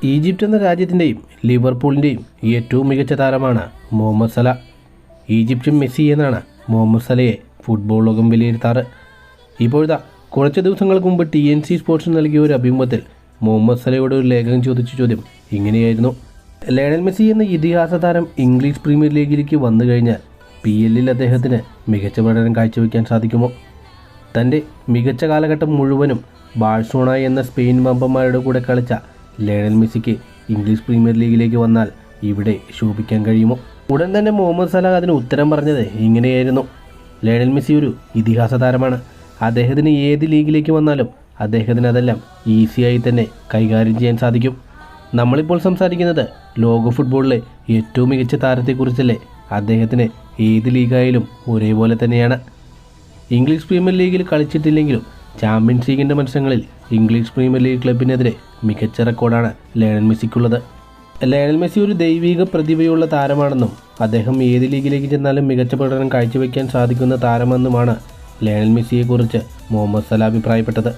Egypt എന്ന രാജ്യത്തിൻ്റെയും ലിവർപൂളിൻ്റെയും ഏറ്റവും മികച്ച താരമാണ് മുഹമ്മദ് സല. ഈജിപ്ഷ്യൻ മെസ്സി എന്നാണ് മുഹമ്മദ് സലയെ ഫുട്ബോൾ ലോകം വിലയിരുത്താറ്. ഇപ്പോഴത്തെ കുറച്ച് ദിവസങ്ങൾക്ക് മുമ്പ് TNC സ്പോർട്സ് നൽകിയ ഒരു അഭിമുഖത്തിൽ മുഹമ്മദ് സലയോട് ഒരു ലേഖകൻ ചോദിച്ച ചോദ്യം ഇങ്ങനെയായിരുന്നു: ലയണൽ മെസ്സി എന്ന ഇതിഹാസ താരം ഇംഗ്ലീഷ് പ്രീമിയർ ലീഗിലേക്ക് വന്നു കഴിഞ്ഞാൽ PL അദ്ദേഹത്തിന് മികച്ച പ്രകടനം കാഴ്ചവെക്കാൻ സാധിക്കുമോ? തൻ്റെ മികച്ച കാലഘട്ടം മുഴുവനും ബാഴ്സലോണ എന്ന സ്പെയിൻ വമ്പന്മാരുടെ കൂടെ കളിച്ച ലയണൽ മെസ്സിക്ക് ഇംഗ്ലീഷ് പ്രീമിയർ ലീഗിലേക്ക് വന്നാൽ ഇവിടെ ശോഭിക്കാൻ കഴിയുമോ? ഉടൻ തന്നെ മുഹമ്മദ് സല അതിന് ഉത്തരം പറഞ്ഞത് ഇങ്ങനെയായിരുന്നു: ലയണൽ മെസ്സി ഒരു ഇതിഹാസ താരമാണ്. അദ്ദേഹത്തിന് ഏത് ലീഗിലേക്ക് വന്നാലും അദ്ദേഹത്തിന് അതെല്ലാം ഈസിയായി തന്നെ കൈകാര്യം ചെയ്യാൻ സാധിക്കും. നമ്മളിപ്പോൾ സംസാരിക്കുന്നത് ലോക ഫുട്ബോളിലെ ഏറ്റവും മികച്ച താരത്തെക്കുറിച്ചല്ലേ? അദ്ദേഹത്തിന് ഏത് ലീഗായാലും ഒരേപോലെ തന്നെയാണ്. ഇംഗ്ലീഷ് പ്രീമിയർ ലീഗിൽ കളിച്ചിട്ടില്ലെങ്കിലും ചാമ്പ്യൻസ് ലീഗിൻ്റെ മത്സരങ്ങളിൽ ഇംഗ്ലീഷ് പ്രീമിയർ ലീഗ് ക്ലബിനെതിരെ മികച്ച റെക്കോർഡാണ് ലയണൽ മെസ്സിക്കുള്ളത്. ലയണൽ മെസ്സി ഒരു ദൈവിക പ്രതിഭയുള്ള താരമാണെന്നും അദ്ദേഹം ഏത് ലീഗിലേക്ക് ചെന്നാലും മികച്ച പ്രകടനം കാഴ്ചവെക്കാൻ സാധിക്കുന്ന താരമെന്നുമാണ് ലയണൽ മെസ്സിയെക്കുറിച്ച് മുഹമ്മദ് സല അഭിപ്രായപ്പെട്ടത്.